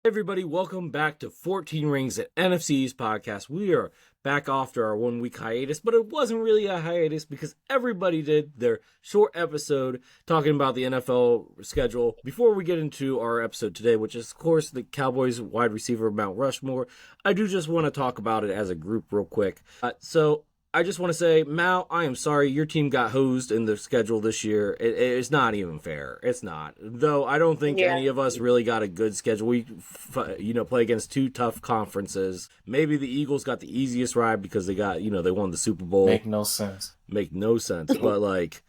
Everybody, welcome back to 14 Rings at NFC East podcast. We are back after our 1 week hiatus, but it wasn't really a hiatus because everybody did their short episode talking about the NFL schedule. Before we get into our episode today, which is, of course, the Cowboys wide receiver Mount Rushmore, I do just want to talk about it as a group real quick. So I just want to say, Mal, I am sorry your team got hosed in the schedule this year. It's not even fair. It's not. Though I don't think any of us really got a good schedule. We, play against two tough conferences. Maybe the Eagles got the easiest ride because they won the Super Bowl. Make no sense. But like,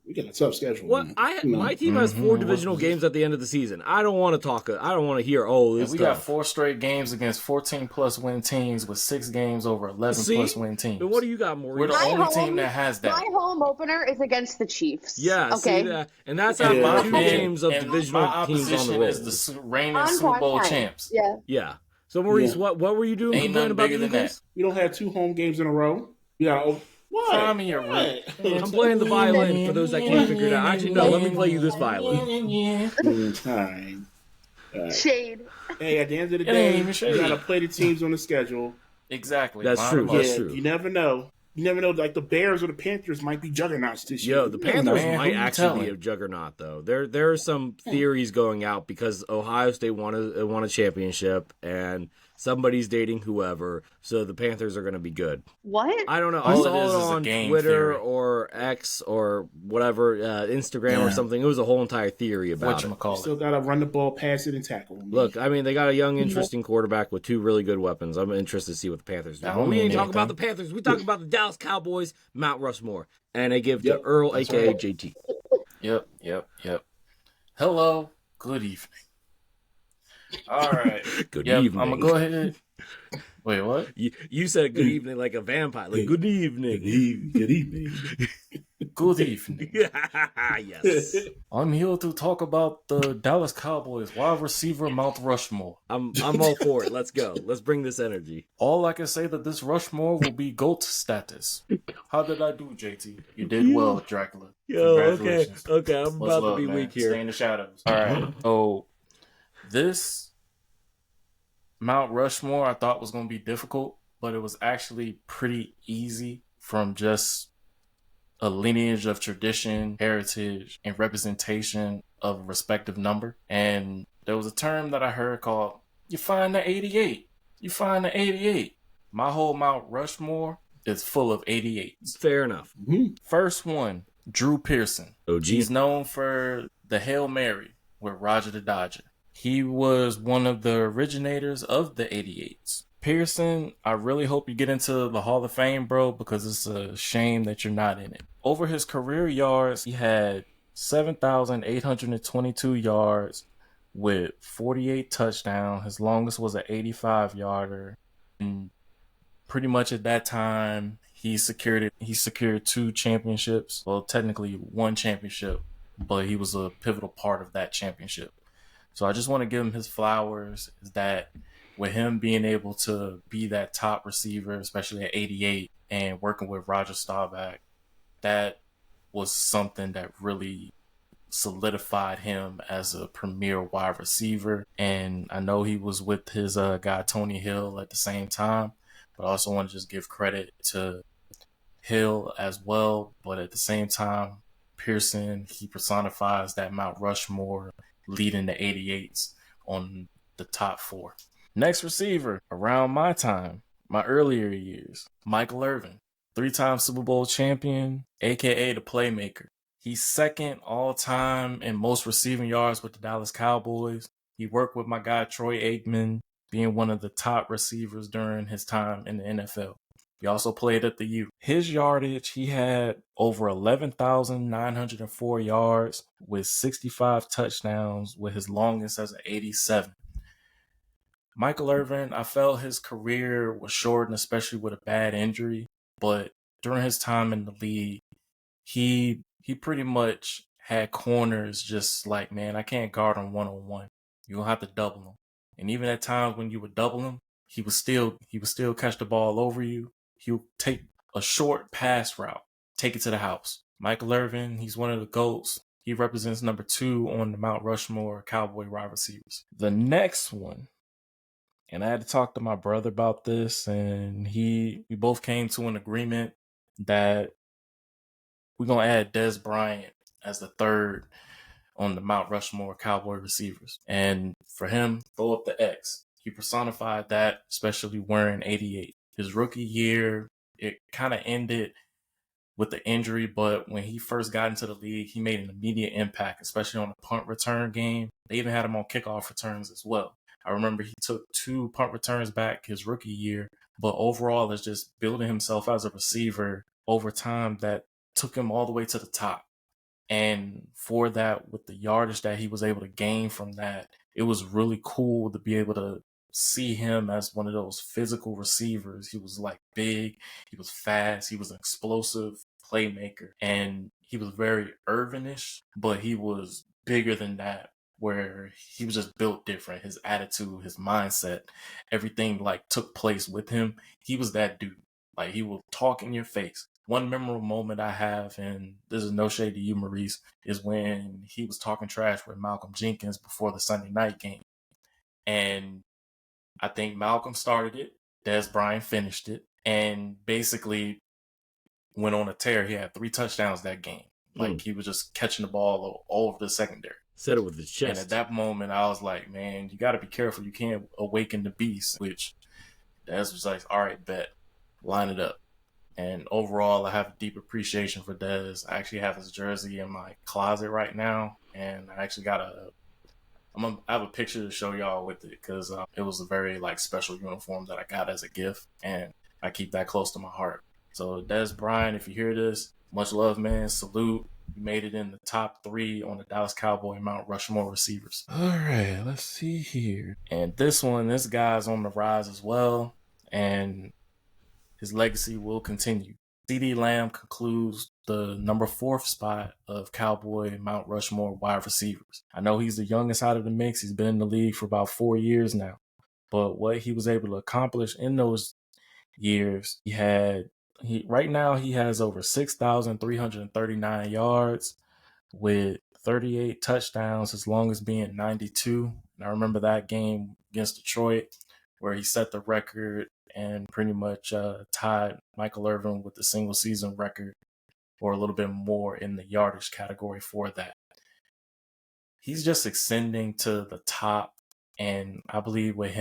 we got a tough schedule. My team has 4 divisional games at the end of the season. I don't want to hear, we got 4 straight games against 14-plus win teams with 6 games over 11-plus win teams. But what do you got, Maurice? We're the only team that has that. My home opener is against the Chiefs. Yeah, okay. See that? And that's out of 2 games of divisional teams on the road. Is the reigning Super Bowl champs. Yeah. So, Maurice, what were you doing? Ain't nothing about bigger the than Eagles? that. We don't have 2 home games in a row. What? I'm playing the violin for those that can't figure it out. Actually, no, let me play you this violin. Time. Shade. Hey, at the end of the day, you got to play the teams on the schedule. Exactly. That's true. You never know. Like the Bears or the Panthers might be juggernauts this year. Yo, the Panthers might actually be a juggernaut, though. There are some theories going out because Ohio State won a championship and somebody's dating whoever, so the Panthers are going to be good. What? I don't know. All I saw it on Twitter theory. or X or whatever, Instagram or something. It was a whole entire theory about it. Still got to run the ball, pass it, and tackle. Look, I mean, they got a young, interesting quarterback with 2 really good weapons. I'm interested to see what the Panthers do. But we ain't talking about the Panthers. We talking about the Dallas Cowboys, Mount Rushmore. And they give to Earl, a.k.a. JT. Yep. Hello. Good evening. All right. Good evening. I'm going to go ahead. Wait, what? You said good evening like a vampire. Like, good evening. Good evening. Good evening. Yes. I'm here to talk about the Dallas Cowboys wide receiver Mount Rushmore. I'm all for it. Let's go. Let's bring this energy. All I can say that this Rushmore will be GOAT status. How did I do, JT? You did well, Dracula. Yo, okay. I'm about to be weak here. Stay in the shadows. All right. So this Mount Rushmore I thought was going to be difficult, but it was actually pretty easy from just a lineage of tradition, heritage, and representation of a respective number. And there was a term that I heard called, you find the 88. You find the 88. My whole Mount Rushmore is full of 88s. Fair enough. Mm-hmm. First one, Drew Pearson. OG. He's known for the Hail Mary with Roger the Dodger. He was one of the originators of the 88s. Pearson, I really hope you get into the Hall of Fame, bro, because it's a shame that you're not in it. Over his career yards, he had 7,822 yards with 48 touchdowns. His longest was an 85-yarder. And pretty much at that time, he secured 2 championships. Well, technically 1 championship, but he was a pivotal part of that championship. So I just want to give him his flowers, is that with him being able to be that top receiver, especially at 88, and working with Roger Staubach, that was something that really solidified him as a premier wide receiver. And I know he was with his guy Tony Hill at the same time, but I also want to just give credit to Hill as well. But at the same time, Pearson, he personifies that Mount Rushmore leading the 88s on the top 4. Next receiver, around my time, my earlier years, Michael Irvin, 3-time Super Bowl champion, a.k.a. the playmaker. He's second all-time in most receiving yards with the Dallas Cowboys. He worked with my guy Troy Aikman, being one of the top receivers during his time in the NFL. He also played at the U. His yardage, he had over 11,904 yards with 65 touchdowns, with his longest as an 87. Michael Irvin, I felt his career was shortened, especially with a bad injury. But during his time in the league, he pretty much had corners just like, man, I can't guard him one-on-one. You're going to have to double him. And even at times when you would double him, he would still catch the ball over you. He'll take a short pass route, take it to the house. Michael Irvin, he's one of the GOATs. He represents number 2 on the Mount Rushmore Cowboy wide receivers. The next one And I had to talk to my brother about this, and we both came to an agreement that we're going to add Dez Bryant as the third on the Mount Rushmore Cowboy receivers. And for him, throw up the X. He personified that, especially wearing 88. His rookie year, it kind of ended with the injury, but when he first got into the league, he made an immediate impact, especially on the punt return game. They even had him on kickoff returns as well. I remember he took 2 punt returns back his rookie year, but overall it's just building himself as a receiver over time that took him all the way to the top. And for that, with the yardage that he was able to gain from that, it was really cool to be able to see him as one of those physical receivers. He was like big, he was fast, he was an explosive playmaker, and he was very Irvinish, but he was bigger than that, where he was just built different. His attitude, his mindset, everything like took place with him. He was that dude. Like, he will talk in your face. One memorable moment I have, and this is no shade to you, Maurice, is when he was talking trash with Malcolm Jenkins before the Sunday night game. And I think Malcolm started it, Dez Bryant finished it, and basically went on a tear. He had 3 touchdowns that game. Like, he was just catching the ball all over the secondary. Said it with his chest. And at that moment, I was like, man, you got to be careful. You can't awaken the beast, which Dez was like, all right, bet. Line it up. And overall, I have a deep appreciation for Dez. I actually have his jersey in my closet right now, and I actually got I have a picture to show y'all with it, because it was a very like special uniform that I got as a gift, and I keep that close to my heart. So Dez Bryant, if you hear this, much love, man. Salute. You made it in the top 3 on the Dallas Cowboy Mount Rushmore receivers. All right, let's see here. And this guy's on the rise as well, and his legacy will continue. CeeDee Lamb concludes the number 4th spot of Cowboy Mount Rushmore wide receivers. I know he's the youngest out of the mix. He's been in the league for about 4 years now. But what he was able to accomplish in those years, right now he has over 6,339 yards with 38 touchdowns, as long as being 92. And I remember that game against Detroit where he set the record and pretty much tied Michael Irvin with the single season record, or a little bit more in the yardage category for that. He's just ascending to the top, and I believe with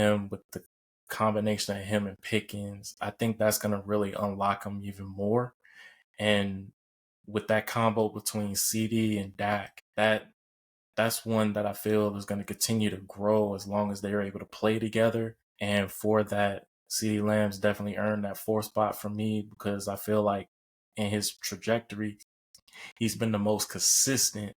the combination of him and Pickens, I think that's going to really unlock him even more. And with that combo between CD and Dak, that's one that I feel is going to continue to grow as long as they're able to play together. And for that, CeeDee Lamb's definitely earned that 4th spot for me, because I feel like in his trajectory, he's been the most consistent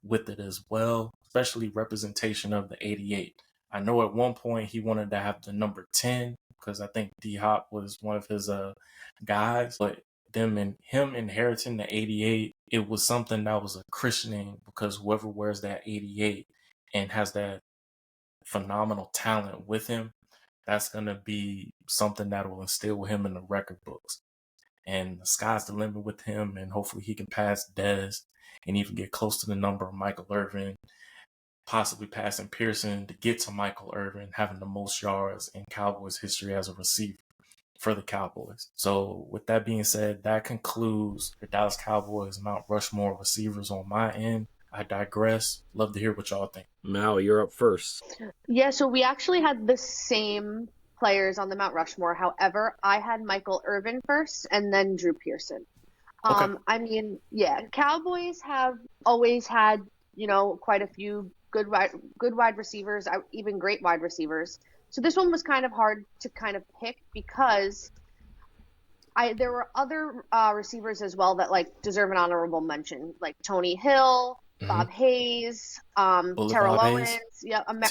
with it as well, especially representation of the 88. I know at one point he wanted to have the number 10, because I think D-Hop was one of his guys, but him inheriting the 88, it was something that was a christening, because whoever wears that 88 and has that phenomenal talent with him, that's going to be something that will instill him in the record books. And the sky's the limit with him, and hopefully he can pass Dez and even get close to the number of Michael Irvin, possibly passing Pearson to get to Michael Irvin, having the most yards in Cowboys history as a receiver for the Cowboys. So with that being said, that concludes the Dallas Cowboys Mount Rushmore receivers on my end. I digress. Love to hear what y'all think. Mal, you're up first. Yeah, so we actually had the same players on the Mount Rushmore. However, I had Michael Irvin first and then Drew Pearson. Okay. I mean, yeah, Cowboys have always had, quite a few good wide receivers, even great wide receivers. So this one was kind of hard to kind of pick, because there were other receivers as well that like deserve an honorable mention, like Tony Hill, Bob Hayes, Terrell Owens,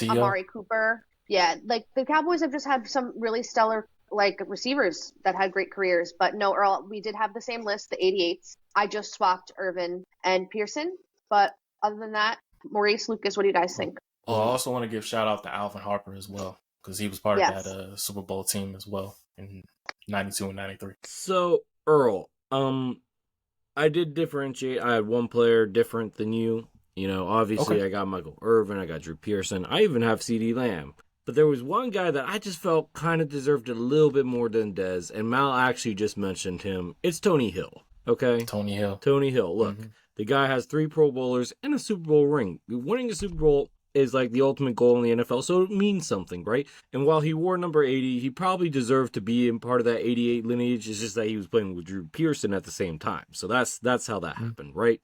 Amari Cooper. Yeah, like the Cowboys have just had some really stellar like receivers that had great careers. But no, Earl, we did have the same list, the 88s. I just swapped Irvin and Pearson. But other than that, Maurice, Lucas, what do you guys think? Well, I also want to give shout out to Alvin Harper as well, because he was part of that Super Bowl team as well in 92 and 93. So, Earl, I did differentiate. I had one player different than you. Obviously I got Michael Irvin, I got Drew Pearson. I even have CeeDee Lamb. But there was one guy that I just felt kind of deserved it a little bit more than Dez, and Mal actually just mentioned him. It's Tony Hill, okay? Tony Hill. Tony Hill, look, the guy has 3 Pro Bowlers and a Super Bowl ring. Winning a Super Bowl is like the ultimate goal in the NFL, so it means something, right? And while he wore number 80, he probably deserved to be in part of that 88 lineage. It's just that he was playing with Drew Pearson at the same time. So that's how that happened, right?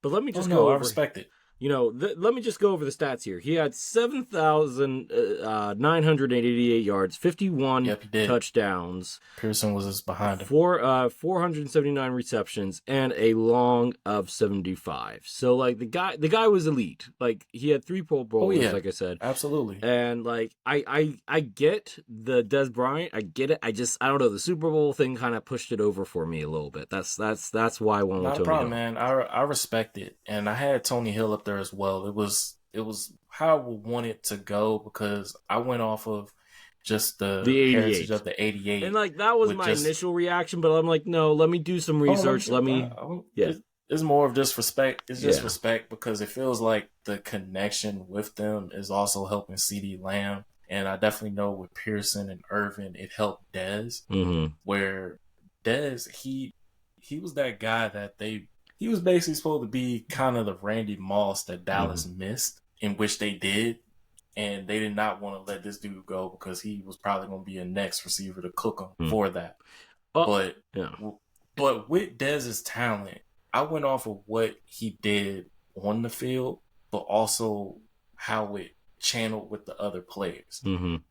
But let me just go over. I respect it. You know, let me just go over the stats here. He had 7,988 yards, 51 touchdowns. Pearson was just behind him. 479 receptions, and a long of 75. So, like, the guy was elite. Like, he had 3 Pro Bowlers, like I said. Absolutely. And, like, I get the Dez Bryant. I get it. I don't know. The Super Bowl thing kind of pushed it over for me a little bit. That's why I went with Tony Hill. Not a problem, man. I respect it. And I had Tony Hill up there as well. It was how I would want it to go because I went off of just the heritage of the 88. And like that was my initial reaction, but I'm like, no, let me do some research. It's more of just respect. It's just respect because it feels like the connection with them is also helping CeeDee Lamb. And I definitely know with Pearson and Irvin, it helped Dez. Where Dez, he was that guy that he was basically supposed to be kind of the Randy Moss that Dallas missed, in which they did. And they did not want to let this dude go because he was probably going to be a next receiver to cook him for that. But with Dez's talent, I went off of what he did on the field, but also how it channeled with the other players.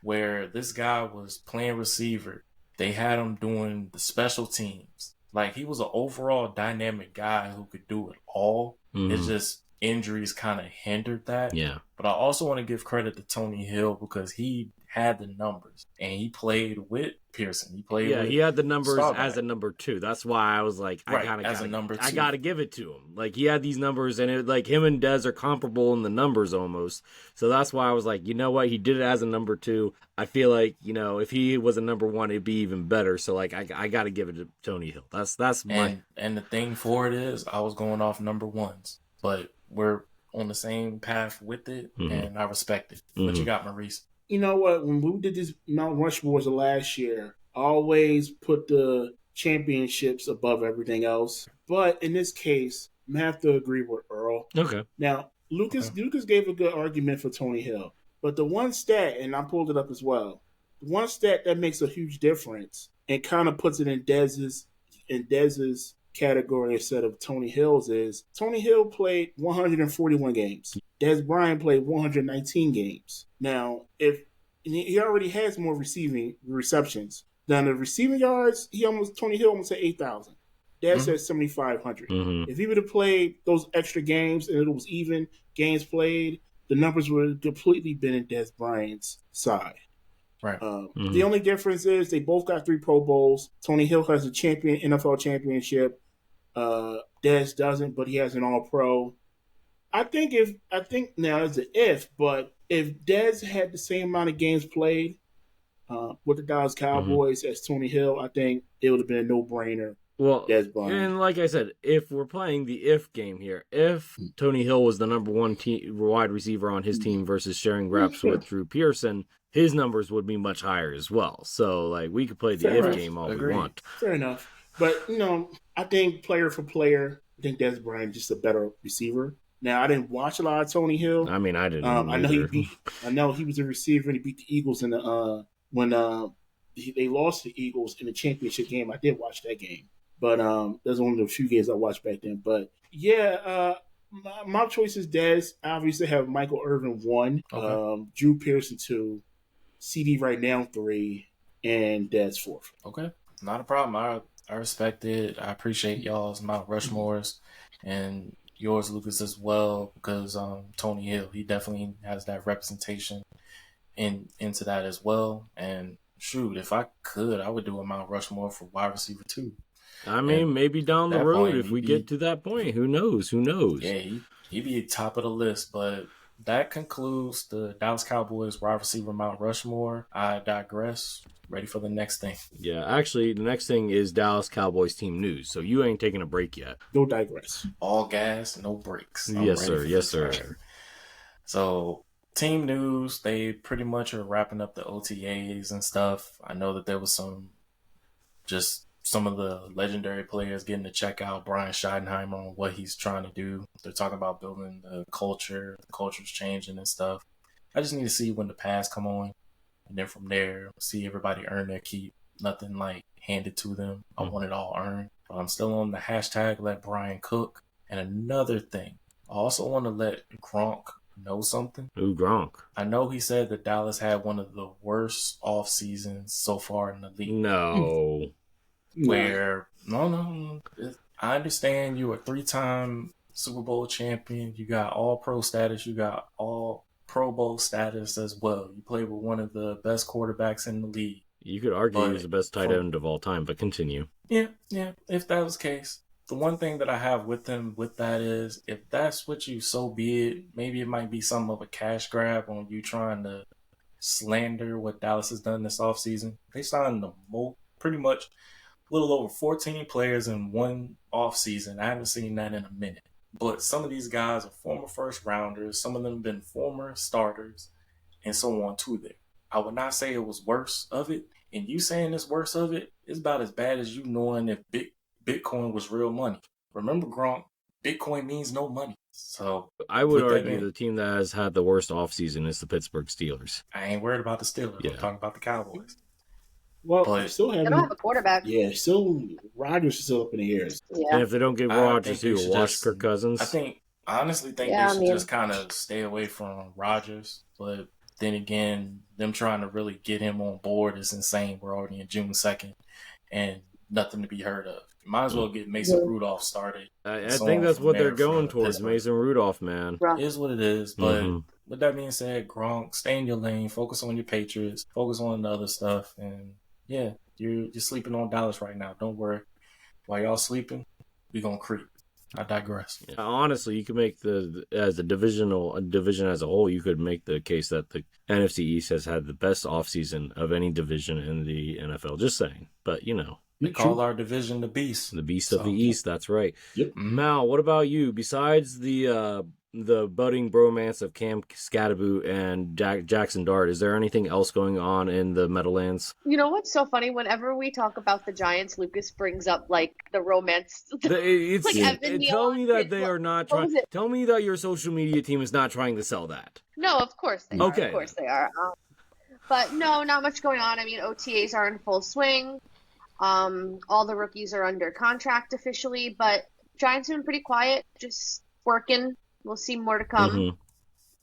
Where this guy was playing receiver, they had him doing the special teams. Like, he was an overall dynamic guy who could do it all. It's just injuries kind of hindered that. Yeah. But I also want to give credit to Tony Hill because he had the numbers and he played with Pearson. He had the numbers as a number 2. That's why I was like, I gotta give it to him. Like, he had these numbers and it like him and Dez are comparable in the numbers almost. So that's why I was like, you know what? He did it as a number 2. I feel like, you know, if he was a number 1, it'd be even better. So like, I gotta give it to Tony Hill. That's my. And the thing for it is, I was going off number 1s, but we're on the same path with it, and I respect it. What you got, Maurice? You know what? When we did this Mount Rushmore last year, I always put the championships above everything else. But in this case, I'm gonna have to agree with Earl. Okay. Now, Lucas gave a good argument for Tony Hill. But the one stat, and I pulled it up as well, the one stat that makes a huge difference and kind of puts it in Dez's category instead of Tony Hill's is Tony Hill played 141 games. Dez Bryant played 119 games. Now, if he already has more receptions than the receiving yards, Tony Hill almost had 8,000. Dez had 7,500. If he would have played those extra games and it was even games played, the numbers would have completely been in Dez Bryant's side. Right. The only difference is they both got 3 Pro Bowls. Tony Hill has a NFL championship. Dez doesn't, but he has an All-Pro. I think now it's an if, but if Dez had the same amount of games played with the Dallas Cowboys as Tony Hill, I think it would have been a no-brainer. Well, Dez Bryant. And like I said, if we're playing the if game here, if Tony Hill was the number 1 wide receiver on his team versus sharing reps with Drew Pearson, his numbers would be much higher as well. So, like, we could play the if game all we want. Fair enough. But, you know, I think player for player, I think Dez Bryant is just a better receiver. Now, I didn't watch a lot of Tony Hill. I mean, I didn't. I know he was a receiver and he beat the Eagles in the when they lost to the Eagles in the championship game. I did watch that game, but that's one of the few games I watched back then. But yeah, my choice is Dez. I obviously have Michael Irvin 1, Drew Pearson 2, CD right now 3, and Dez 4. Okay, not a problem. I respect it. I appreciate y'all's Mount Rushmores and yours, Lucas, as well, because Tony Hill, he definitely has that representation into that as well. And shoot, if I could, I would do a Mount Rushmore for wide receiver too. I mean, maybe down the road if we get to that point. Who knows? Yeah, he'd be top of the list, but that concludes the Dallas Cowboys wide receiver Mount Rushmore. I digress. Ready for the next thing. Yeah, actually, the next thing is Dallas Cowboys team news. So you ain't taking a break yet. No digress. All gas, no breaks. Yes, sir. Yes, sir. So Team news, they pretty much are wrapping up the OTAs and stuff. I know that there was some of the legendary players getting to check out Brian Schottenheimer on what he's trying to do. They're talking about building the culture's changing and stuff. I just need to see when the pass come on, and then from there, see everybody earn their keep. Nothing like handed to them. I want it all earned. But I'm still on the hashtag let Brian cook. And another thing, I also want to let Gronk know something. Ooh, Gronk. I know he said that Dallas had one of the worst off seasons so far in the league. No. Where no, I understand you a 3-time Super Bowl champion. You got all pro status. You got all Pro Bowl status as well. You played with one of the best quarterbacks in the league. You could argue he's the best tight end of all time, but continue. Yeah. If that was the case, the one thing that I have with him with that is, if that's what you, so be it. Maybe it might be some of a cash grab on you trying to slander what Dallas has done this offseason. They signed pretty much a little over 14 players in one offseason. I haven't seen that in a minute. But some of these guys are former first rounders. Some of them have been former starters and so on too there. I would not say it was worse of it. And you saying it's worse of it is about as bad as you knowing if Bitcoin was real money. Remember, Gronk, Bitcoin means no money. So I would argue the team that has had the worst offseason is the Pittsburgh Steelers. I ain't worried about the Steelers. Yeah. I'm talking about the Cowboys. Well, But still They don't have a quarterback. Yeah, still Rodgers is still up in the air. And Yeah. if they don't give I Rodgers, think who they will should watch just- Kirk Cousins? I honestly think Yeah, they should just kind of stay away from Rodgers. But then again, them trying to really get him on board is insane. We're already in June 2nd and nothing to be heard of. You might as well get Mason Rudolph started. I So think on that's from what they're there going for towards, Pittsburgh. Mason Rudolph, man. Rough. It is what it is. But Mhm. with that being said, Gronk, stay in your lane. Focus on your Patriots. Focus on the other stuff. And yeah, you're sleeping on Dallas right now. Don't worry. While y'all sleeping, we gonna creep. I digress. Yeah, honestly, you could make a division as a whole, you could make the case that the NFC East has had the best offseason of any division in the NFL. Just saying. But, They call our division the Beast. the Beast of the East, that's right. Yep. Mal, what about you? Besides the budding bromance of Cam Scatterboot and Jackson Dart, is there anything else going on in the Meadowlands? You know what's so funny? Whenever we talk about the Giants, Lucas brings up like the romance. Like Evan Tell Neal me that and they are not what trying. was it? Tell me that your social media team is not trying to sell that. No, of course they Okay. are. Of course they are. But no, not much going on. I mean, OTAs are in full swing. All the rookies are under contract officially, but Giants have been pretty quiet, just working. We'll see more to come.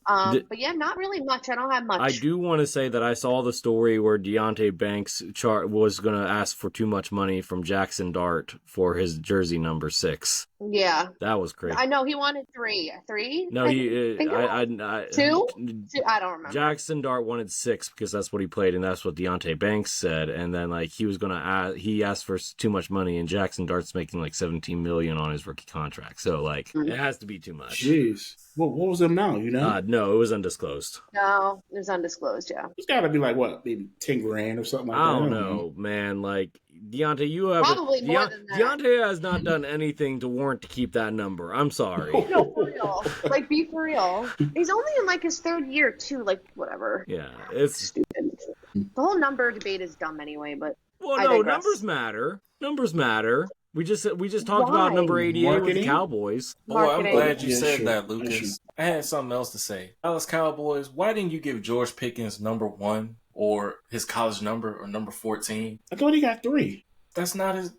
Mhm. But yeah, not really much. I don't have much. I do want to say that I saw the story where Deontay Banks was going to ask for too much money from Jackson Dart for his jersey number 6. Yeah. That was crazy. I know he wanted 3. 3? No, he. think I 2? 2? I don't remember. Jackson Dart wanted 6 because that's what he played, and that's what Deontay Banks said. And then he was gonna he asked for too much money, and Jackson Dart's making like $17 million on his rookie contract. So it has to be too much. Jeez. What was the amount, No, it was undisclosed. No, it was undisclosed, yeah. It's got to be like, what, maybe 10 grand or something like that? I don't know, man. Like, Deontay, you have Probably more than that. Deontay has not done anything to warrant to keep that number. I'm sorry. No, for real. Like, be for real. He's only in like his 3rd year too. Like, whatever. Yeah, it's Stupid. The whole number debate is dumb anyway. But well, I no, digress. numbers matter. Numbers matter. We just talked Why? about number 88 with the Marketing? Cowboys. Boy, I'm Marketing. glad you Yeah, said sure. that, Yeah, Lucas. sure. I had something else to say. Dallas Cowboys, why didn't you give George Pickens number 1 or his college number or number 14? I thought he got 3. That's not his.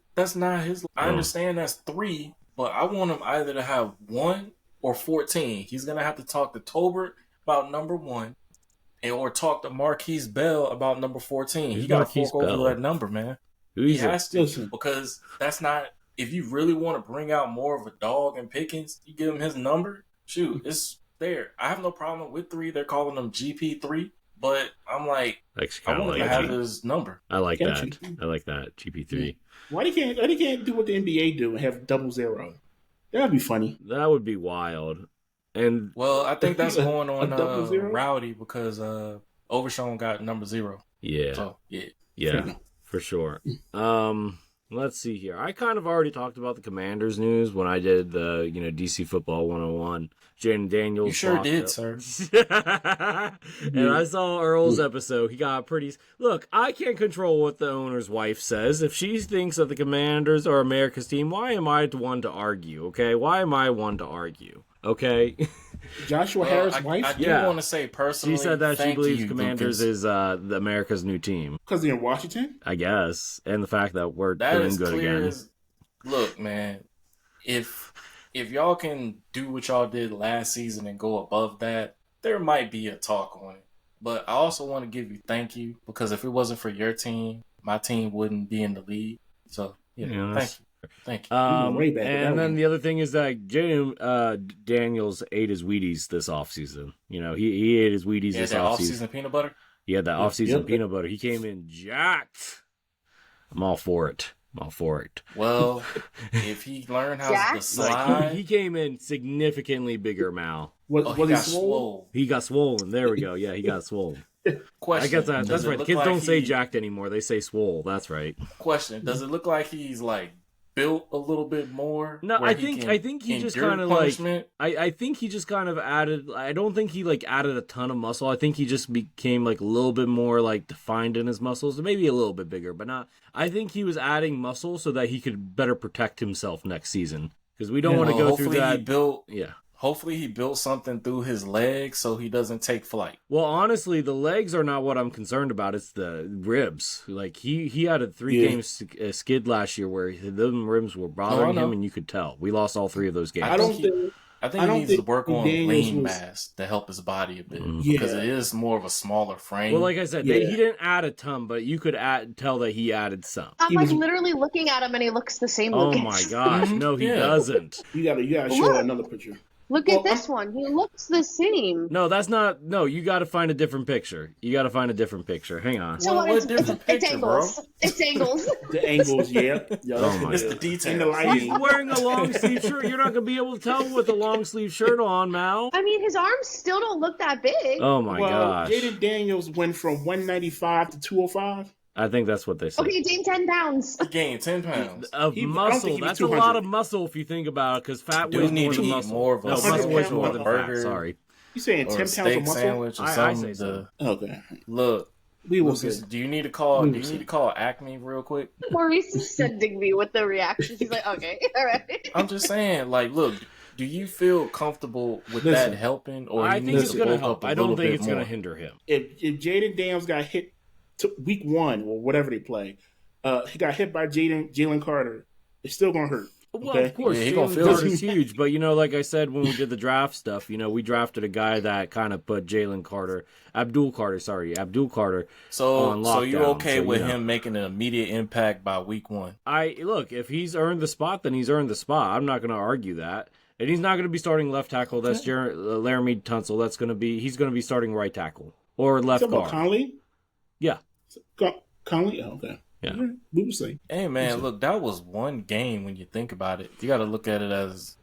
I understand that's 3, but I want him either to have 1 or 14. He's gonna have to talk to Tolbert about number 1, or talk to Marquise Bell about number 14. Who's He got to Marquise fork Bell? over that number, man. He Who's has to, Listen. because that's not. If you really want to bring out more of a dog in Pickens, you give him his number. Shoot, it's there. I have no problem with 3. They're calling him GP3, but I'm like, Actually, I kind of want like him to have that. his number. I like Gotcha. that. I like that. GP3. Why they can't do what the NBA do and have 00? That'd be funny. That would be wild. And Well, I think that's going A on double zero? Rowdy because Overshown got number 0. yeah, So yeah. yeah, for sure. Let's see here. I kind of already talked about the Commanders news when I did the, DC Football 101. Jaden Daniels. You sure did, sir. And I saw Earl's episode. He got pretty... Look, I can't control what the owner's wife says. If she thinks that the Commanders are America's team, why am I one to argue, okay? Why am I one to argue, okay? Joshua Harris' wife? I do want to say personally, she said that she believes you, Commanders Lucas. is the America's new team. Because they're in Washington? I guess. And the fact that we're That doing is good clear again. Look, man, if y'all can do what y'all did last season and go above that, there might be a talk on it. But I also want to give you thank you, because if it wasn't for your team, my team wouldn't be in the league. So, thank you. Thank you. And then the other thing is that Jaden Daniels ate his Wheaties this offseason. He ate his Wheaties this offseason. Off-season peanut butter? He had that offseason peanut butter. He came in jacked. I'm all for it. Well, if he learned how to slide... Like, he came in significantly bigger, Mal. Was he swole? He got swollen. There we go. Yeah, he got swollen. Question. I guess that's right. The kids don't say he... jacked anymore. They say swole. That's right. Question. Does it look like he's, built a little bit more? No, I think he just kind of I think he just kind of added. I don't think he added a ton of muscle. I think he just became a little bit more defined in his muscles, maybe a little bit bigger, but not. I think he was adding muscle so that he could better protect himself next season, because we don't want to go through that. Hopefully he built something through his legs so he doesn't take flight. Well, honestly, the legs are not what I'm concerned about. It's the ribs. He had a 3-game skid last year where those ribs were bothering him, and you could tell. We lost all 3 of those games. I think he needs to work on lean mass to help his body a bit, because it is more of a smaller frame. Well, like I said, he didn't add a ton, but you could tell that he added some. I'm literally looking at him, and he looks the same. Oh my gosh, no, he doesn't. You gotta show another picture. Look at this one. He looks the same. No, that's not. No, you got to find a different picture. Hang on. So what different picture, angles. bro? It's angles. The angles, yeah. It's the details. And the lighting. He's wearing a long sleeve shirt. You're not gonna be able to tell with a long sleeve shirt on, Mal. I mean, his arms still don't look that big. Oh my gosh. Jaden Daniels went from 195 to 205. I think that's what they said. Okay, he gained 10 pounds. He gained 10 pounds. Of muscle. That's a lot of muscle if you think about it, because fat weighs more than muscle. More of a muscle weighs more than burger. fat. Sorry. You saying 10 pounds of muscle? Sandwich or something. I say so. Okay. Look, we will Lucas, see. do you need to call Acme real quick? Maurice is sending me with the reactions. He's like, okay, all right. I'm just saying, look, do you feel comfortable with that helping, or I think it's going to help. I don't think it's going to hinder him. If Jaden Daniels got hit week 1 or whatever they play, he got hit by Jalen Carter, it's still going to hurt. Well, of course, Jalen Carter's huge, but like I said when we did the draft stuff, we drafted a guy that kind of put Abdul Carter on lockdown. So you're okay with him making an immediate impact by week 1? Look, if he's earned the spot, then he's earned the spot. I'm not going to argue that. And he's not going to be starting left tackle. That's Laramie Tunsil. He's going to be starting right tackle or left guard. Conley? Yeah. Conley? Oh, okay. Yeah. We will see. Hey, man, look, that was one game when you think about it. You got to look at it as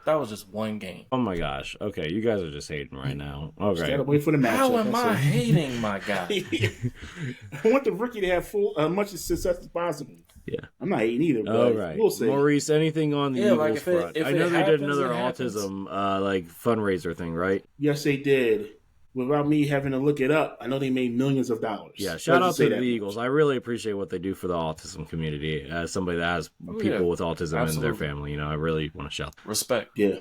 that was just one game. Oh, my gosh. Okay, you guys are just hating right now. Okay. Just got to wait for the matchup. How am I hating, my guy? I want the rookie to have much success as possible. Yeah. I'm not hating either, but all right. We'll see. Maurice, anything on the Eagles front? I know they did another happens. autism fundraiser thing, right? Yes, they did. Without me having to look it up, I know they made millions of dollars. Yeah, shout out to the Eagles. I really appreciate what they do for the autism community. As somebody that has people with autism in their family, I really want to shout. Respect. Yeah.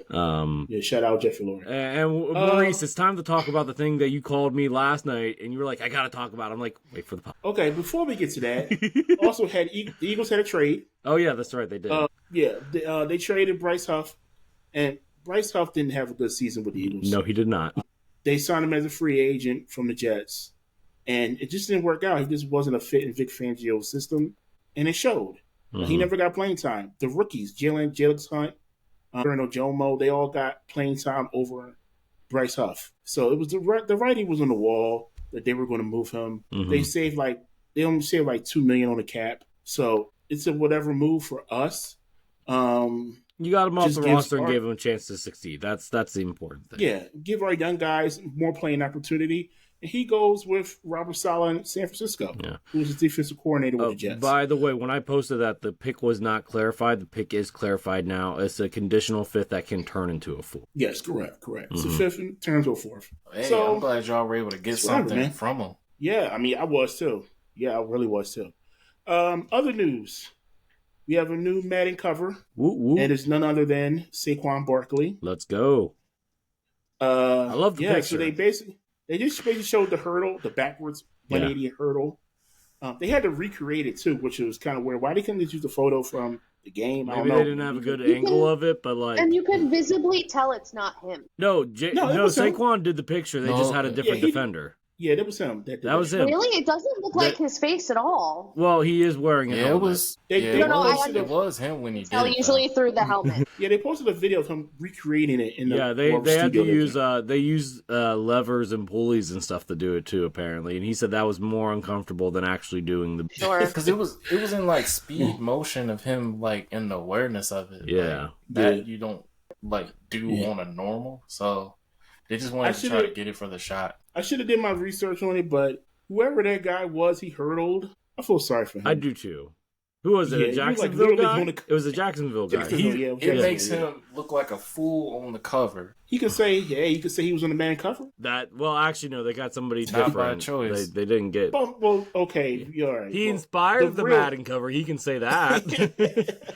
Shout out Jeffrey Lord. And Maurice, it's time to talk about the thing that you called me last night, and you were like, "I got to talk about it." I'm like, "Wait for the pop." Okay, before we get to that, also the Eagles had a trade. Oh yeah, that's right, they did. They traded Bryce Huff, and Bryce Huff didn't have a good season with the Eagles. No, he did not. They signed him as a free agent from the Jets, and it just didn't work out. He just wasn't a fit in Vic Fangio's system, and it showed. He never got playing time. The rookies, Jalen Hunt, Jomo, they all got playing time over Bryce Huff. So it was the writing was on the wall that they were going to move him. They only saved like $2 million on the cap. So it's a whatever move for us. You got him off the roster and gave him a chance to succeed. That's the important thing. Yeah, give our young guys more playing opportunity. and he goes with Robert Saleh in San Francisco, who was his defensive coordinator with the Jets. By the way, when I posted that, the pick was not clarified. The pick is clarified now. It's a conditional fifth that can turn into a fourth. Yes, correct. It's a fifth and turns to a fourth. Hey, so, I'm glad y'all were able to get something from him. Yeah, I mean, I was too. Yeah, I really was too. Other news. We have a new Madden cover, and it's none other than Saquon Barkley. Let's go. I love the picture. So they just basically showed the hurdle, the backwards 180 hurdle. They had to recreate it too, which was kind of weird. Why they couldn't just use the photo from the game? Maybe they didn't have a good angle of it, but like, and you could visibly tell it's not him. No, Saquon did the picture. They just had a different defender. Yeah, that was him. That was him. Really? It doesn't look like his face at all. Well, he is wearing a helmet. It was him when he did it. Usually through the helmet. Yeah, they posted a video of him recreating it in the they had to use levers and pulleys and stuff to do it too, apparently. And he said that was more uncomfortable than actually doing the because it was in like speed motion of him like in the awareness of it. Yeah. That you don't like do on a normal. So they just wanted to try to get it for the shot. I should have did my research on it, but whoever that guy was, he hurdled. I feel sorry for him. I do too. Who was it? A Jacksonville guy? It was a Jacksonville guy. It makes him look like a fool on the cover. You could say he was on the Madden cover. Actually, no, they got somebody different. By choice. They didn't get. Well, okay, you're right. He inspired the Madden cover. He can say that.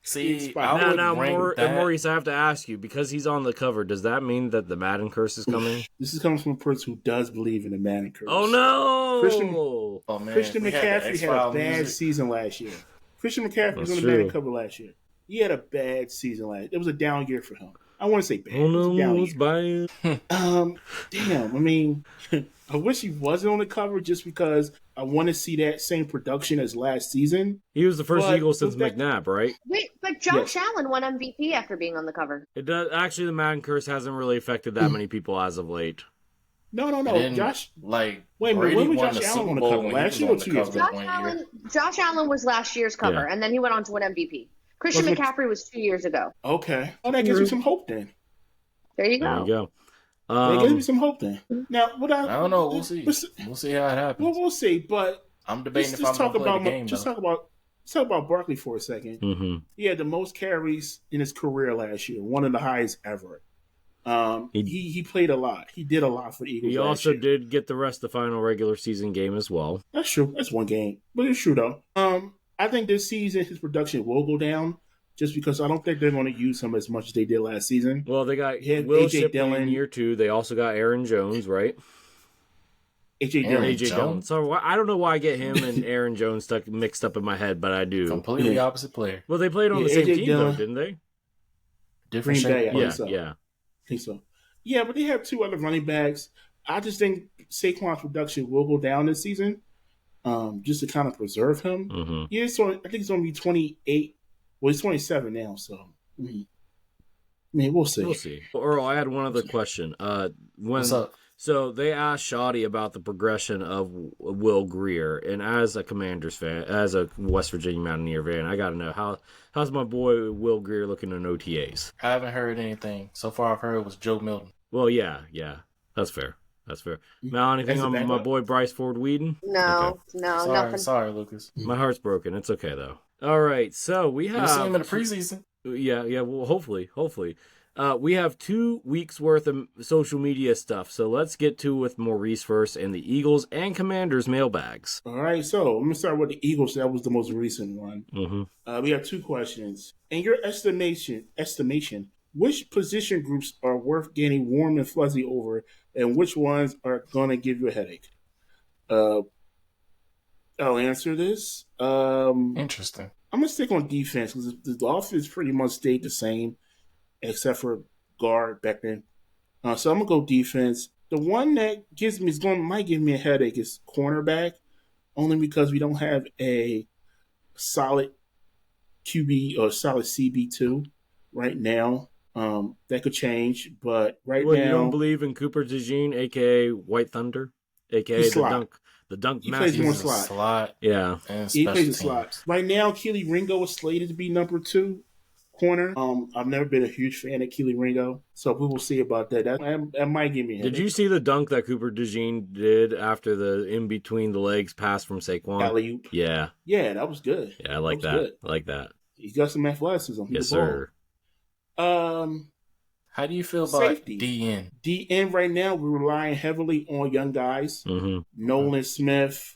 See, now, Maurice, I have to ask you, because he's on the cover, does that mean that the Madden curse is coming? This is coming from a person who does believe in the Madden curse. Oh, no! Christian McCaffrey had a bad season last year. Christian McCaffrey was on the Madden cover last year. He had a bad season last year. It was a down year for him. I want to say bad. Oh, no, it's bad. Damn, I mean, I wish he wasn't on the cover just because I want to see that same production as last season. He was the first Eagle since McNabb, right? Wait, but Josh Allen won MVP after being on the cover. It does. Actually, the Madden curse hasn't really affected that many people as of late. No. Josh, wait a minute, when was Josh Allen on the cover? Last year or 2 years ago? Josh Allen was last year's cover, and then he went on to win MVP. Christian McCaffrey was 2 years ago. Okay. Oh, that gives me some hope then. There you go. That gives me some hope then. Now, I don't know. We'll see. We'll see how it happens. Well, we'll see. But I'm debating if I'm going to play the game. Let's talk about Barkley for a second. Mm-hmm. He had the most carries in his career last year, one of the highest ever. He played a lot. He did a lot for the Eagles. He also did get the rest of the final regular season game as well. That's true. That's one game, but it's true though. I think this season his production will go down. Just because I don't think they're going to use him as much as they did last season. Well, they got Will Shipley in year 2. They also got Aaron Jones, right? AJ Dillon. So I don't know why I get him and Aaron Jones mixed up in my head, but I do. Completely opposite player. Well, they played on the same team, though, didn't they? Different shape. Yeah. I think so. Yeah, but they have 2 other running backs. I just think Saquon's production will go down this season, just to kind of preserve him. Mm-hmm. Yeah, so I think he's going to be 28. Well, he's 27 now, so I mean, we'll see. We'll see. Earl, I had one other question. What's up? So they asked Shoddy about the progression of Will Grier, and as a Commanders fan, as a West Virginia Mountaineer fan, I got to know how's my boy Will Grier looking in OTAs? I haven't heard anything. So far, I've heard it was Joe Milton. Well, yeah, that's fair. Mal, anything on my boy Bryce Ford Whedon? No, nothing. Sorry, Lucas. My heart's broken. It's okay though. All right, so we have. You'll see him in the preseason. Yeah. Well, hopefully. We have 2 weeks worth of social media stuff, so let's get to with Maurice first and the Eagles and Commanders mailbags. All right, so let me start with the Eagles. That was the most recent one. Mm-hmm. We have 2 questions. In your estimation, which position groups are worth getting warm and fuzzy over, and which ones are going to give you a headache? I'll answer this. Interesting. I'm going to stick on defense because the offense pretty much stayed the same except for guard back then. So I'm going to go defense. The one that might give me a headache is cornerback, only because we don't have a solid QB or solid CB2 right now. That could change, but now... You don't believe in Cooper DeJean, a.k.a. White Thunder, a.k.a. the dunk master? He plays more slot. Yeah. He plays a slot. Right now, Keely Ringo is slated to be number 2 corner. I've never been a huge fan of Keely Ringo, so we will see about that. That might give me a headache. Did you see the dunk that Cooper DeJean did after the in between the legs pass from Saquon? Alley-oop. Yeah. Yeah, that was good. Yeah, I like that. Good. I like that. He's got some athleticism. Yes, sir. How do you feel about safety? DN? DN right now, we're relying heavily on young guys. Mm-hmm. Nolan Smith.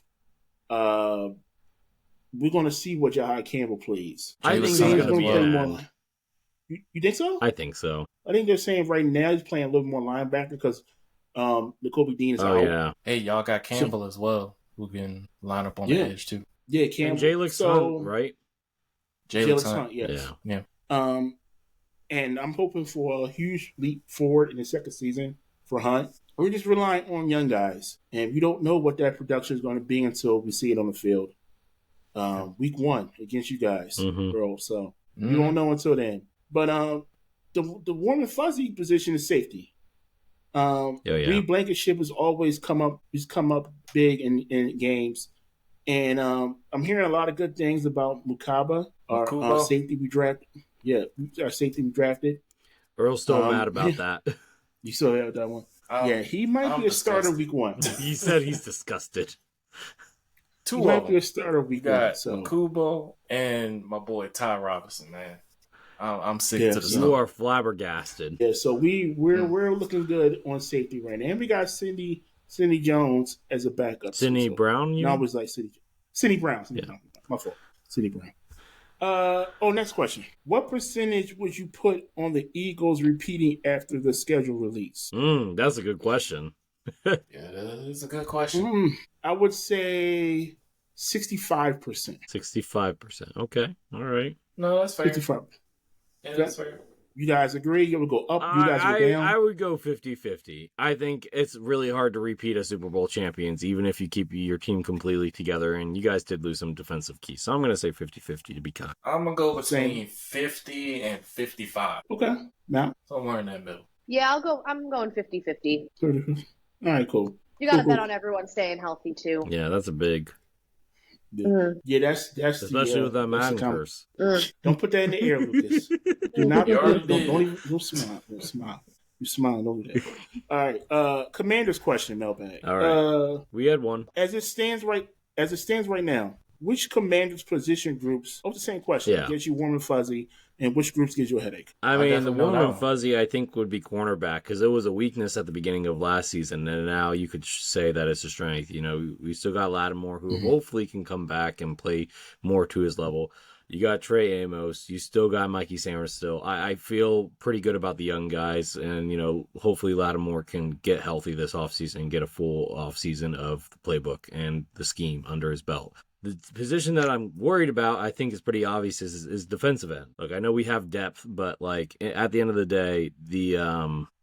We're going to see what Jahai Campbell plays. I think he's Jalen going to be play an more. end. You think so? I think so. I think they're saying right now he's playing a little more linebacker because N'Kobe Dean is out. Oh, yeah. Hey, y'all got Campbell as well, who can line up on the edge too. Yeah, Campbell. And Jalen Hunt, right? Jalen Hunt, yes. Yeah. And I'm hoping for a huge leap forward in the second season for Hunt. We're just relying on young guys, and we don't know what that production is going to be until we see it on the field. Week 1 against you guys, bro. So we won't know until then. But the warm and fuzzy position is safety. Reed Blankenship has always come up. He's come up big in games, and I'm hearing a lot of good things about Mukaba, our safety we drafted. Yeah, our safety we drafted. Earl's still mad about that. You still have that one? Yeah, he might be a starter week 1. He said he's disgusted. He might be a starter week 1. So Kubo and my boy Ty Robinson, man. I'm sick to the You stomach. are flabbergasted. Yeah, so we're looking good on safety right now. And we got Cindy Jones as a backup. Sidney Brown? No, I was like Cindy Brown. Brown. My fault. Cindy Brown. Next question. What percentage would you put on the Eagles repeating after the schedule release? That's a good question. Yeah, that is a good question. I would say 65%. 65%. Okay. All right. No, that's fair. 65%. Yeah, that's fair. You guys agree? You would go up? You guys go down? I would go 50-50. I think it's really hard to repeat as Super Bowl champions, even if you keep your team completely together, and you guys did lose some defensive keys. So I'm going to say 50-50 to be kind. I'm going to go between 50 and 55. Okay. Now? Somewhere in that middle. Yeah, I'm going 50-50. All right, cool. You got to bet on everyone staying healthy, too. Yeah, that's a big... Yeah, that's especially with that Madden curse. Don't put that in the air, Lucas. Do not. Don't smile. Don't smile. You smiling over there. All right. Commander's question, Mailbag. All right. We had one. As it stands right now, which Commander's position groups? Oh, the same question. Gets you warm and fuzzy, and which groups gives you a headache? I mean, the warm and fuzzy, I think, would be cornerback because it was a weakness at the beginning of last season, and now you could say that it's a strength. You know, we still got Lattimore, who hopefully can come back and play more to his level. You got Trey Amos. You still got Mikey Sanders still. I feel pretty good about the young guys, and, you know, hopefully Lattimore can get healthy this offseason and get a full offseason of the playbook and the scheme under his belt. The position that I'm worried about, I think is pretty obvious, is defensive end. Look, I know we have depth, but like at the end of the day,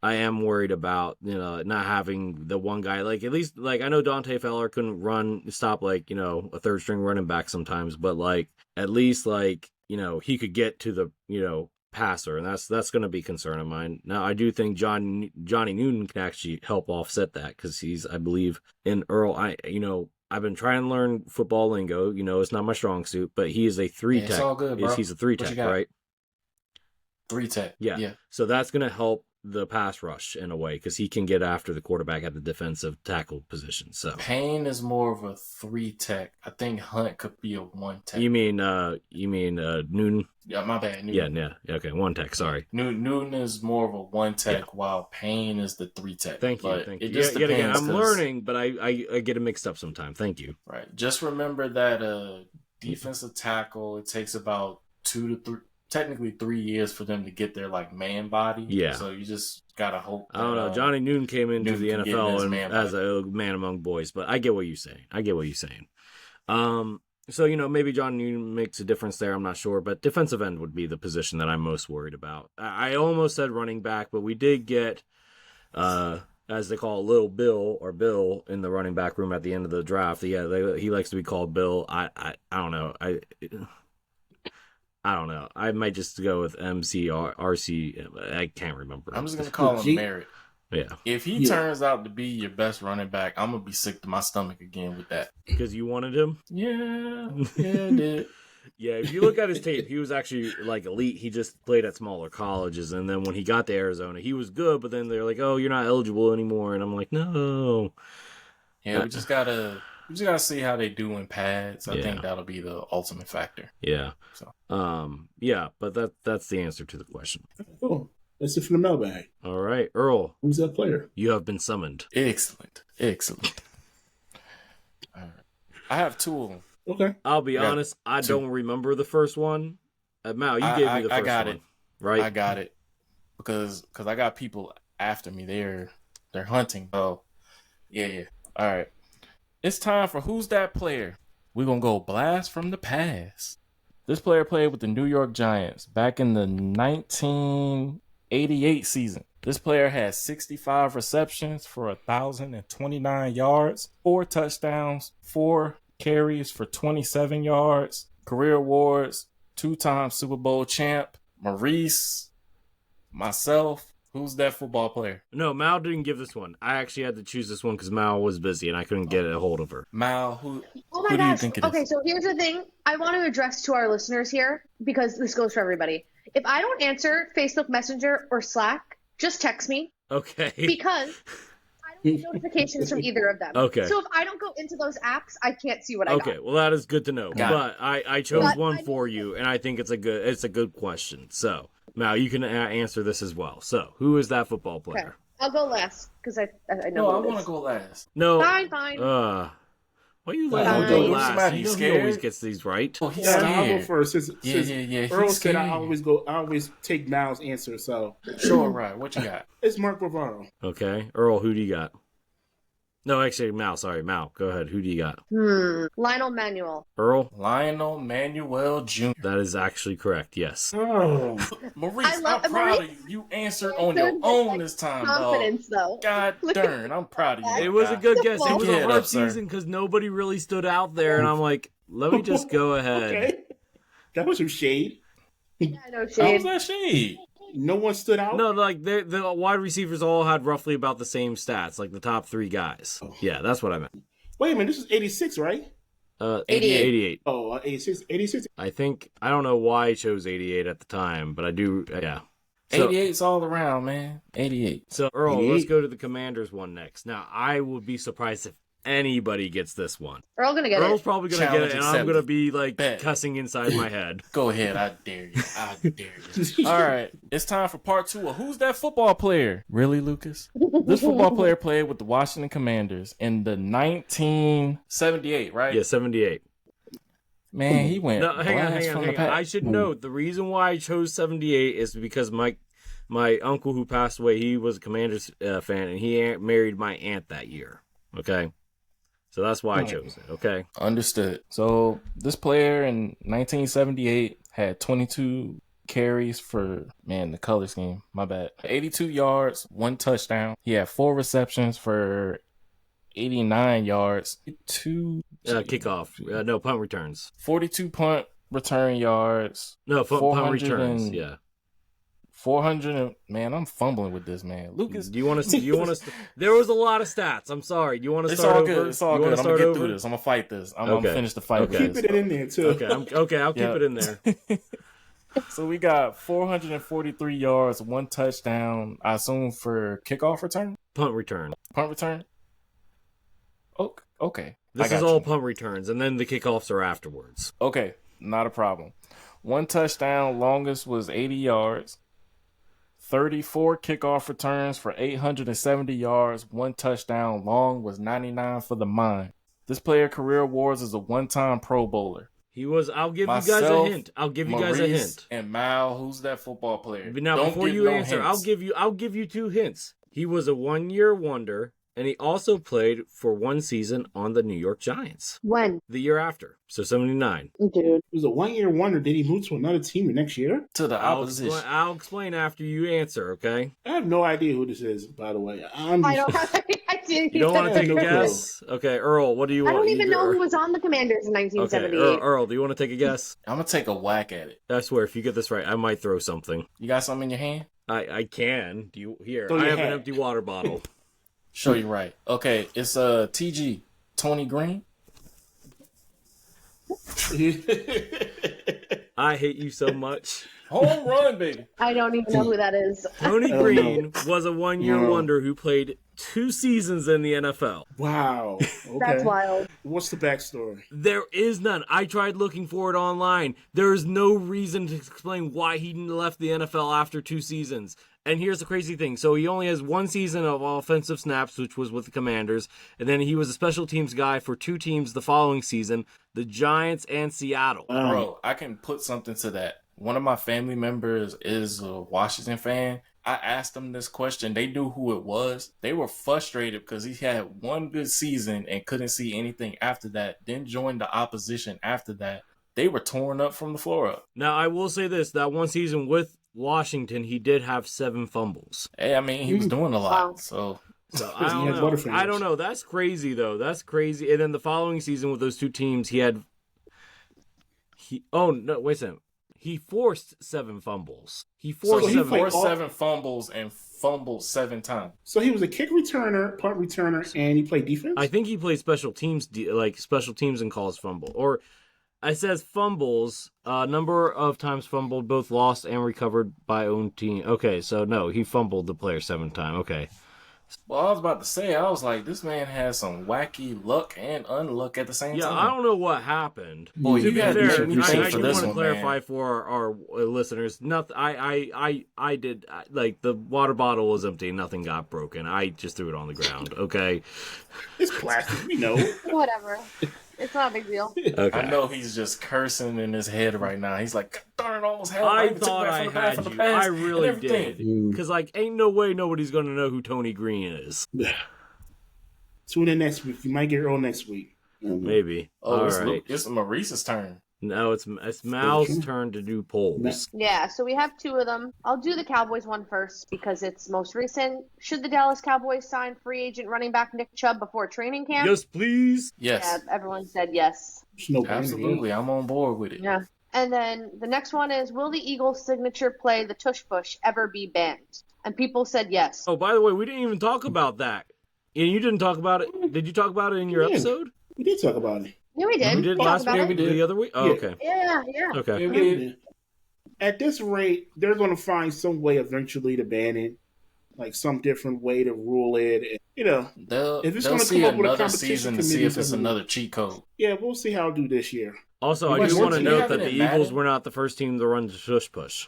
I am worried about, you know, not having the one guy. Like at least, like I know Dante Fowler couldn't stop like, you know, a third string running back sometimes, but like at least like, you know, he could get to the, you know, passer, and that's going to be a concern of mine. Now, I do think Johnny Newton can actually help offset that because he's, I believe, in Earl. I've been trying to learn football lingo. You know, it's not my strong suit, but he is a 3 tech. It's all good, bro. He's a 3 tech, right? 3 tech. Yeah. So that's going to help the pass rush in a way because he can get after the quarterback at the defensive tackle position. So Payne is more of a 3 tech. I think Hunt could be a 1 tech. You mean Newton? Yeah, my bad. Newton. Yeah. Okay, 1 tech. Sorry. Newton is more of a 1 tech, while Payne is the 3 tech. Thank you. It just depends, again, I'm learning, but I get it mixed up sometimes. Thank you. Right. Just remember that defensive tackle, it takes about 2 to 3. Technically 3 years for them to get their like man body. Yeah. So you just gotta hope. I don't know. Johnny Newton came into the NFL as a man among boys, but I get what you're saying. So, you know, maybe Johnny Newton makes a difference there. I'm not sure, but defensive end would be the position that I'm most worried about. I almost said running back, but we did get, as they call Little Bill or Bill in the running back room at the end of the draft. Yeah, he likes to be called Bill. I don't know. I don't know. I might just go with RC. I can't remember. I'm just going to call him Merritt. Yeah. If he turns out to be your best running back, I'm going to be sick to my stomach again with that. Because you wanted him? Yeah, I did. Yeah, if you look at his tape, he was actually like elite. He just played at smaller colleges, and then when he got to Arizona, he was good. But then they're like, "Oh, you're not eligible anymore," and I'm like, "No." Yeah, we just gotta see how they do in pads. I think that'll be the ultimate factor. Yeah. So, yeah, but that's the answer to the question. Cool. That's it for the mailbag. All right, Earl. Who's that player? You have been summoned. excellent. All right. I have two of them. Okay. I'll be honest, I don't remember the first one. Mal, you gave me the first one. I got it. Right? I got it. Because I got people after me. They're hunting. Oh, yeah. All right. It's time for Who's That Player? We're going to go blast from the past. This player played with the New York Giants back in the 1988 season. This player had 65 receptions for 1,029 yards, 4 touchdowns, 4 carries for 27 yards, career awards, 2-time Super Bowl champ, Maurice, myself. Who's that football player? No, Mal didn't give this one. I actually had to choose this one because Mal was busy and I couldn't get a hold of her. Mal, who Oh my do gosh. you think it is? Okay, so here's the thing. I want to address to our listeners here because this goes for everybody. If I don't answer Facebook Messenger or Slack, just text me Okay. because I don't get notifications from either of them. Okay. So if I don't go into those apps, I can't see what I got. Okay, well that is good to know. Got But I chose But one I for you, and I think it's a good question. So Mal, you can answer this as well. So who is that football Okay. player? I'll go last because I know. No, I who it want to is. go last. No. Fine. Why you let Fine. him go He's last? mad, You he's know he scared. always gets these right. Oh, he's Yeah, scared. I'll go first. Since Yeah. Earl He's said I scared. always take Mal's answer. So Sure, right. What you got? it's Mark Bavaro. Okay, Earl, who do you got? No, actually, Mal. Sorry, Mal. Go ahead. Who do you got? Lionel Manuel. Earl. Lionel Manuel Jr. That is actually correct. Yes. Oh, Maurice, love- I'm proud Maurice- of you. You answered on your own this time, dog. Confidence, though. God darn, I'm proud of you. It was a good guess. It was Get a it hard up, sir. season because nobody really stood out there, and I'm like, let me just go ahead. okay. That was some shade. Yeah, no How was shade. that shade? No one stood out. No, like the wide receivers all had roughly about the same stats, like the top 3 guys. Yeah, that's what I meant. Wait a minute. This is 86, right? 88. Oh, 86. 86. I think I don't know why I chose 88 at the time, but I do. Yeah. So, 88's all around, man. 88. So Earl, 88. let's go to the Commanders one next. Now, I would be surprised if anybody gets this one. We're all gonna get Earl's it. probably gonna get Challenge it, and I'm accepted. gonna be like Bet. cussing inside my head. Go ahead. I dare you. I dare you. All right. It's time for part 2 of Who's That Football Player? Really, Lucas? This football player played with the Washington Commanders in the 1978, right? Yeah, 78. Man, he went No, hang on, blast hang on, from hang the on. pack. I should note the reason why I chose 78 is because my uncle who passed away, he was a Commanders fan, and he married my aunt that year. Okay, so that's why I chose it. Okay, Understood. So this player in 1978 had 22 carries for, man, the color scheme, my bad. 82 yards, 1 touchdown. He had 4 receptions for 89 yards, 2 kickoff, no punt returns. 42 punt return yards. No, punt 400 returns. and- Yeah. 400, man, I'm fumbling with this, man. Lucas, Do you want to? There was a lot of stats. I'm sorry. Do you want to it's start all over? good. It's all You good. wanna I'm start gonna get over? through this. I'm gonna fight this. I'm gonna Okay. finish the fight. Okay. With Keep this. it in there too. Okay, I'll keep Yeah. it in there. So we got 443 yards, 1 touchdown. I assume for kickoff return, Punt return. punt return. Okay. This I got is all you. punt returns, and then the kickoffs are afterwards. Okay, not a problem. 1 touchdown, longest was 80 yards. 34 kickoff returns for 870 yards. 1 touchdown, long was 99 for the mine. This player career awards is a 1-time Pro Bowler. He was. I'll give you guys a Myself, hint. I'll give you guys a Maurice hint. and Mal, who's that football player? But now, Don't before give you no answer, hints. I'll give you 2 hints. He was a 1-year wonder, and he also played for 1 season on the New York Giants When? the year after. So 79. Dude. It was a 1-year wonder. Did he move to another team the next year? to the opposition. I'll explain after you answer. Okay. I have no idea who this is, by the way. I don't have any idea. You don't want to take a No clue. guess? Okay, Earl. What do you I want? don't even know who was on the Commanders in Okay, 1978. Earl. Do you want to take a guess? I'm gonna take a whack at it. I swear, if you get this right, I might throw something. You got something in your hand? I can. Do you here? Throw I your have an hat. empty water bottle. Show you right. Okay, it's TG Tony Green. I hate you so much. Home run, baby. I don't even know who that is. Tony don't Green was a one-year No. wonder who played 2 seasons in the NFL. Wow. Okay. That's wild. What's the backstory? There is none. I tried looking for it online. There is no reason to explain why he left the NFL after 2 seasons. And here's the crazy thing. So he only has 1 season of offensive snaps, which was with the Commanders. And then he was a special teams guy for 2 teams the following season, the Giants and Seattle. Bro, I can put something to that. One of my family members is a Washington fan. I asked them this question. They knew who it was. They were frustrated because he had 1 good season and couldn't see anything after that. Then joined the opposition after that. They were torn up from the floor up. Now, I will say this. That 1 season with Washington, he did have 7 fumbles. Hey, I mean, he was doing a lot. Wow. So So He I don't has know. Butterfingers. I don't know. That's crazy, though. That's crazy. And then the following season with those 2 teams, he had... Oh, no, wait a second. He forced 7 fumbles. He forced he 7 forced 7 fumbles and fumbled 7 times. So he was a kick returner, punt returner, and he played defense? I think he played special teams, like special teams and calls fumble. Or it says fumbles, number of times fumbled, both lost and recovered by own team. Okay, so no, he fumbled the player 7 times. Okay. Well, I was about to say, I was like, this man has some wacky luck and unluck at the same Yeah, time. I don't know what happened. Boy, To you be had fair, me I think for do this want to one, clarify man. for our listeners. Nothing. I did like the water bottle was empty. Nothing got broken. I just threw it on the ground. Okay. It's plastic, we know. Whatever. It's not a big deal. Okay. I know he's just cursing in his head right now. He's like, darn it, almost had I took thought that I from the past, had from the you. past, I and really everything. did. Because like, ain't no way nobody's gonna know who Tony Green is. Tune in next week. You might get it all next week. Maybe. Oh, All it's, right. it's Maurice's turn. No, it's Mal's turn to do polls. Yeah, so we have 2 of them. I'll do the Cowboys one first because it's most recent. Should the Dallas Cowboys sign free agent running back Nick Chubb before training camp? Yes, please. Yes, Yeah, everyone said yes. There's no absolutely. I'm on board with it. Yeah. And then the next one is, will the Eagles' signature play, the tush push, ever be banned? And people said yes. Oh, by the way, we didn't even talk about that. And you didn't talk about it. Did you talk about it in your Yeah. episode? We did talk about it. Yeah, we did. We did Talked last about week. it. we did. The other week. Oh, Yeah. okay. Yeah. Okay. Yeah, we did. At this rate, they're going to find some way eventually to ban it, like some different way to rule it. And, you know, They'll, If it's they'll gonna see come up with a another competition season to see committee, if it's then- another cheat code. yeah, we'll see how it'll do this year. Also, I Wait, do so want to do they note have that it the in Eagles Madden? were not the first team to run the shush push.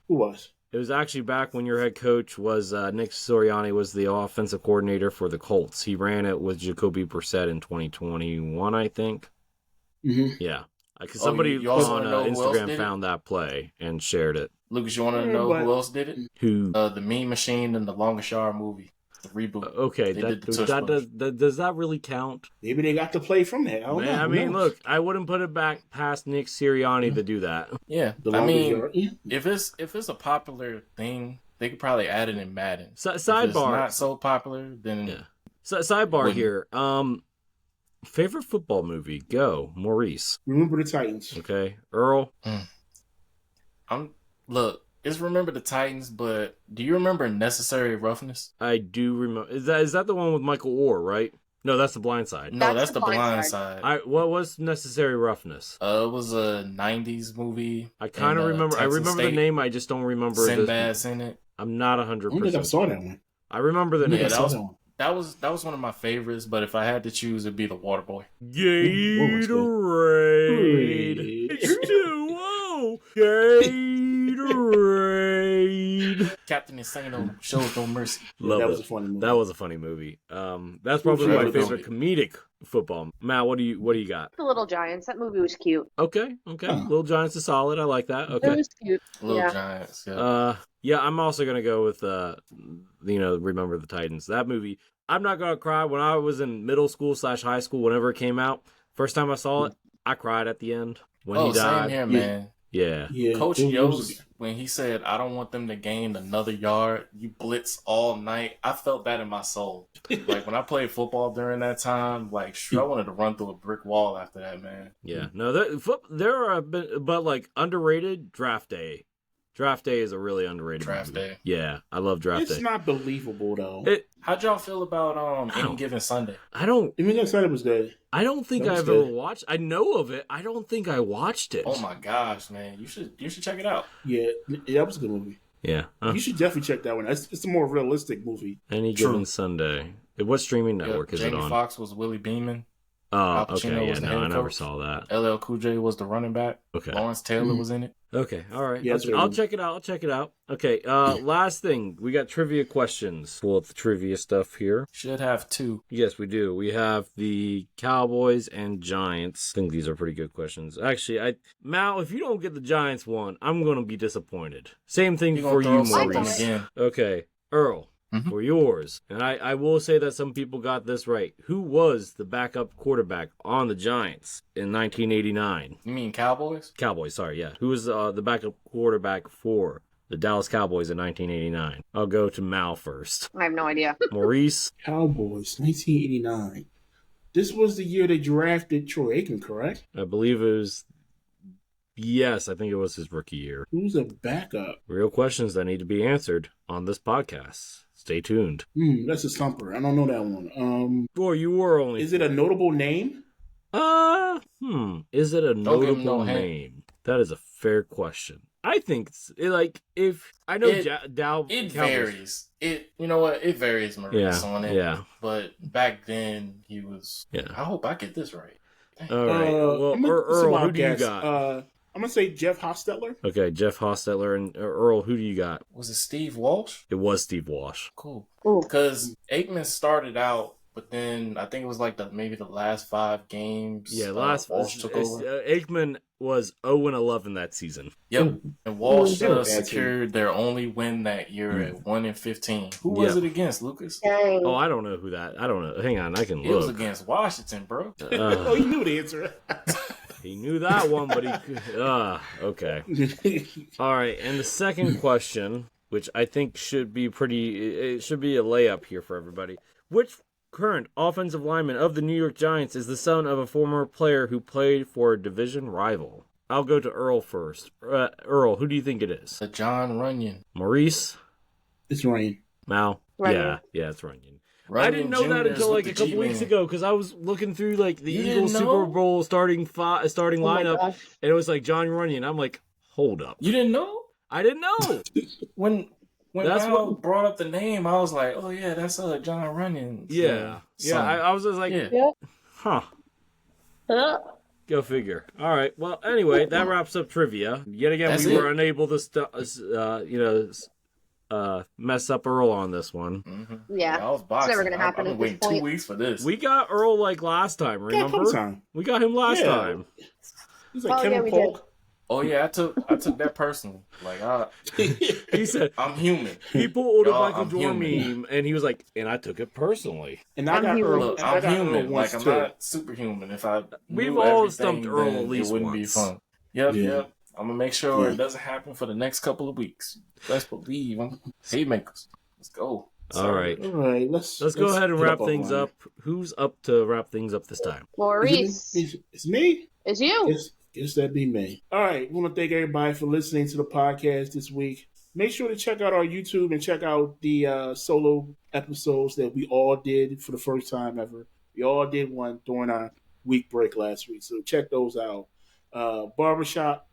Who was? It was actually back when your head coach was Nick Sirianni was the offensive coordinator for the Colts. He ran it with Jacoby Brissett in 2021, I think. Mm-hmm. Yeah. Because Oh, somebody you also on wanna know who else Instagram did it? found that play and shared it. Lucas, you want to Yeah, know but- who else did it? Who? The Mean Machine in the Longest Yard movie, the reboot. Okay, They that did the tush push. does that really count? Maybe they got to play from that. I don't know. Man, I Who mean, knows? look, I wouldn't put it back past Nick Sirianni to do that. Yeah, The I longest mean, yard. Yeah. if it's a popular thing, they could probably add it in Madden. If it's Sidebar. not so popular, then Yeah. Sidebar Wouldn't. here. Favorite football movie? Go, Maurice. Remember the Titans. Okay, Earl. look. It's Remember the Titans, but do you remember Necessary Roughness? I do remember. Is that the one with Michael Orr? Right? No, that's The Blind Side. No, That's that's The the Blind Blind Side. Side. What was Necessary Roughness? It was a '90s movie. I kind of in, remember. I Texas remember the State. name. I just don't remember. Sinbad's in it. I'm not I don't think I 100%. saw that one. I remember the I don't think name. I that saw was- that one. That was one of my favorites, but if I had to choose, it'd be The Waterboy. Gatorade. H2O. Gatorade. Captain Insano shows no mercy. Love that it. was a funny movie. That was a funny movie. That's probably Sure, my it was. favorite comedic football. Matt, what do you got? The Little Giants. That movie was cute. Okay. Little Giants is solid. I like that. It Okay. was cute. Little Yeah. Giants. Yeah. Yeah, I'm also gonna go with Remember the Titans. That movie. I'm not gonna cry. When I was in middle school / high school, whenever it came out, first time I saw it, I cried at the end when he Same died. here, man. Yeah. Yeah. Coach it was- Yost, when he said, "I don't want them to gain another yard," you blitz all night. I felt that in my soul. Like when I played football during that time, like I wanted to run through a brick wall after that, man. Yeah. No, there are been, but like underrated draft day. Draft Day is a really underrated Draft movie. Day. Yeah, I love Draft Day. It's not believable though. How'd y'all feel about Any Given Sunday? I don't Sunday was good. I don't think That was I've ever good. watched. I know of it. I don't think I watched it. Oh my gosh, man! You should check it out. Yeah, that was a good movie. Yeah. You should definitely check that one. It's a more realistic movie. Any True. Given Sunday. What streaming network is Jamie it on? Foxx was Willie Beeman. Oh, Al Pacino okay. Yeah, was the no, I head never coach. saw that. LL Cool J was the running back. Okay. Lawrence Taylor was in it. Okay. All right. Yeah, that's I'll right. check it out. Okay. Last thing. We got trivia questions. Pull up the trivia stuff here. Should have 2. Yes, we do. We have the Cowboys and Giants. I think these are pretty good questions. Actually, Mal, if you don't get the Giants one, I'm going to be disappointed. Same thing for you, Maurice. Again. Okay. Earl, Mhm. for yours. And I will say that some people got this right. Who was the backup quarterback on the Giants in 1989? You mean Cowboys? Cowboys, sorry, yeah. Who was the backup quarterback for the Dallas Cowboys in 1989? I'll go to Mal first. I have no idea. Maurice? Cowboys, 1989. This was the year they drafted Troy Aikman, correct? I believe it was... Yes, I think it was his rookie year. Who's a backup? Real questions that need to be answered on this podcast. Stay tuned. That's a stumper. I don't know that one. Or you were only... Is it a notable name? Is it a Don't give him notable no hint. name? That is a fair question. I think if I know It Cowboys. varies. You know what? It varies, Maurice, on it. Yeah. But back then he was. Yeah. I hope I get this right. Dang. All right. Well, I'm gonna- this is a Earl, wild who do you guess. got? I'm gonna say Jeff Hostetler. Okay, Jeff Hostetler and Earl, who do you got? Was it Steve Walsh? It was Steve Walsh. Cool. Ooh. Because Aikman started out, but then I think it was like maybe the last 5 games. Yeah, Walsh took over. Aikman was 0-11 that season. Yep. And Walsh They were a bad team. secured their only win that year at 1-15. Who was Yeah. it against, Lucas? Dang. Oh, I don't know who that. I don't know. Hang on, I can It was look. against Washington, bro. Oh, you knew the answer. He knew that one, but he okay. All right, and the second question, which I think should be a layup here for everybody. Which current offensive lineman of the New York Giants is the son of a former player who played for a division rival? I'll go to Earl first. Earl, who do you think it is? The John Runyon. Maurice? It's Ryan. Mal? Runyon. Yeah, it's Runyon. I Runyon didn't know that Jr. is until with like a the couple weeks G-Man. ago because I was looking through like the You Eagles didn't Super know? Bowl starting Oh my lineup, gosh. and it was like John Runyon. I'm like, hold up, You didn't know? I didn't know. When That's Mal what- brought up the name, I was like, oh yeah, that's John Runyon. Yeah. son. I was just like, Yeah. huh. Huh? Go figure. All right. Well, anyway, that wraps up trivia. Yet again, That's we it. were unable to, mess up Earl on this one. Mm-hmm. Yeah. I was boxing. never gonna happen I've at been this waiting point. 2 weeks for this. We got Earl like last time. Yeah, Remember? come time. We got him last Yeah. time. He's like Oh, yeah, Kevin we Polk. Oh yeah, I took that personally. Like He said I'm human. he pulled a Y'all, Michael I'm Jordan human. meme, and he was like, and I took it personally. And I I'm got human. Earl. Look, and I I'm got Earl human. once, Like I'm too. not superhuman. If I We've knew all everything, stumped Earl then at least it wouldn't once. be fun. Yep, Yeah. yep. I'm gonna make sure Yeah. it doesn't happen for the next couple of weeks. Best believe I'm haymakers. Let's go. All right. All right, let's Go ahead and get wrap off things line. up. Who's up to wrap things up this time? Maurice. It's me. It's you. Guess that'd be me. All right. We want to thank everybody for listening to the podcast this week. Make sure to check out our YouTube and check out the solo episodes that we all did for the first time ever. We all did one during our week break last week. So check those out. Barbershop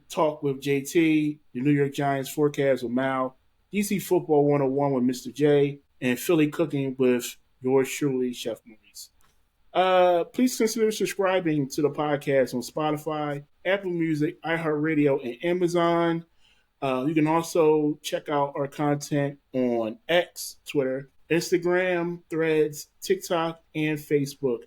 Talk with JT, the New York Giants forecast with Mal, DC Football 101 with Mr. J, and Philly Cooking with yours truly, Chef Maurice. Please consider subscribing to the podcast on Spotify, Apple Music, iHeartRadio, and Amazon. You can also check out our content on X, Twitter, Instagram, Threads, TikTok, and Facebook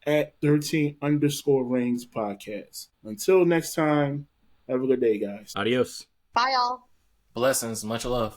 at 13_rings podcast. Until next time, have a good day, guys. Adios. Bye, y'all. Blessings, much love.